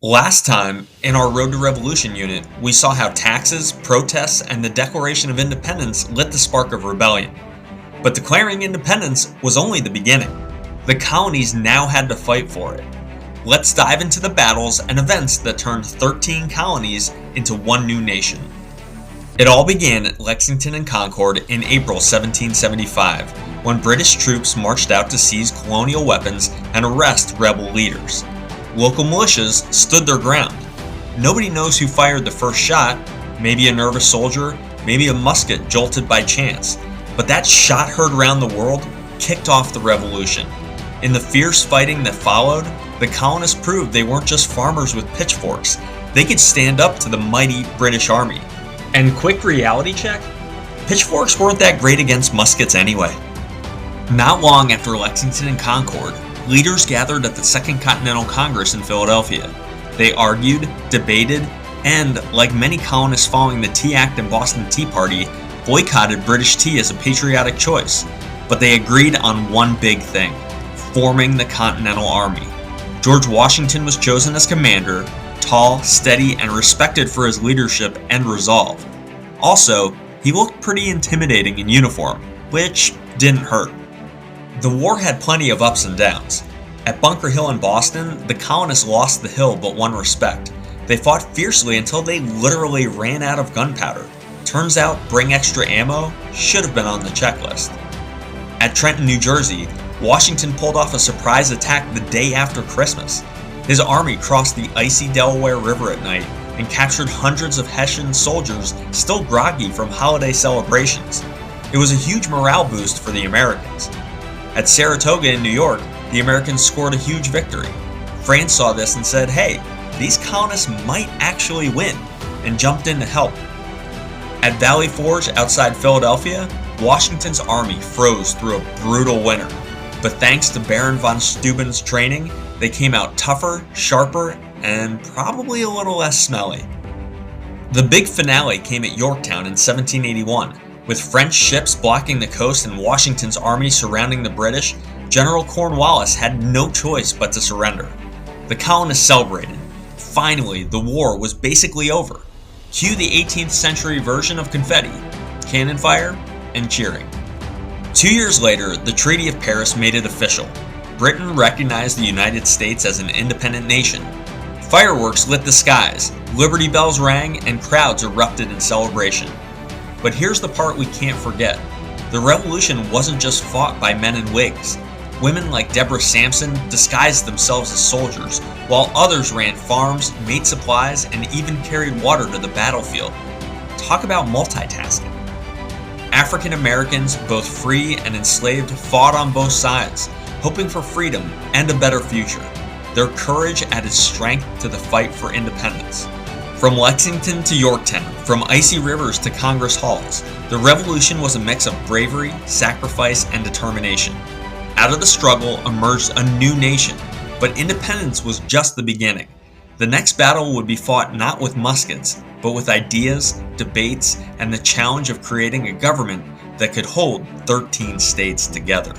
Last time, in our Road to Revolution unit, we saw how taxes, protests, and the Declaration of Independence lit the spark of rebellion. But declaring independence was only the beginning. The colonies now had to fight for it. Let's dive into the battles and events that turned 13 colonies into one new nation. It all began at Lexington and Concord in April 1775, when British troops marched out to seize colonial weapons and arrest rebel leaders. Local militias stood their ground. Nobody knows who fired the first shot, maybe a nervous soldier, maybe a musket jolted by chance, but that shot heard around the world kicked off the revolution. In the fierce fighting that followed, the colonists proved they weren't just farmers with pitchforks, they could stand up to the mighty British Army. And quick reality check, pitchforks weren't that great against muskets anyway. Not long after Lexington and Concord, leaders gathered at the Second Continental Congress in Philadelphia. They argued, debated, and, like many colonists following the Tea Act and Boston Tea Party, boycotted British tea as a patriotic choice. But they agreed on one big thing: forming the Continental Army. George Washington was chosen as commander, tall, steady, and respected for his leadership and resolve. Also, he looked pretty intimidating in uniform, which didn't hurt. The war had plenty of ups and downs. At Bunker Hill in Boston, the colonists lost the hill but won respect. They fought fiercely until they literally ran out of gunpowder. Turns out, bring extra ammo should have been on the checklist. At Trenton, New Jersey, Washington pulled off a surprise attack the day after Christmas. His army crossed the icy Delaware River at night and captured hundreds of Hessian soldiers still groggy from holiday celebrations. It was a huge morale boost for the Americans. At Saratoga in New York, the Americans scored a huge victory. France saw this and said, hey, these colonists might actually win, and jumped in to help. At Valley Forge outside Philadelphia, Washington's army froze through a brutal winter. But thanks to Baron von Steuben's training, they came out tougher, sharper, and probably a little less smelly. The big finale came at Yorktown in 1781. With French ships blocking the coast and Washington's army surrounding the British, General Cornwallis had no choice but to surrender. The colonists celebrated. Finally, the war was basically over. Cue the 18th century version of confetti, cannon fire, and cheering. 2 years later, the Treaty of Paris made it official. Britain recognized the United States as an independent nation. Fireworks lit the skies, Liberty Bells rang, and crowds erupted in celebration. But here's the part we can't forget. The revolution wasn't just fought by men in wigs. Women like Deborah Sampson disguised themselves as soldiers, while others ran farms, made supplies, and even carried water to the battlefield. Talk about multitasking. African Americans, both free and enslaved, fought on both sides, hoping for freedom and a better future. Their courage added strength to the fight for independence. From Lexington to Yorktown, from icy rivers to Congress halls, the revolution was a mix of bravery, sacrifice, and determination. Out of the struggle emerged a new nation, but independence was just the beginning. The next battle would be fought not with muskets, but with ideas, debates, and the challenge of creating a government that could hold 13 states together.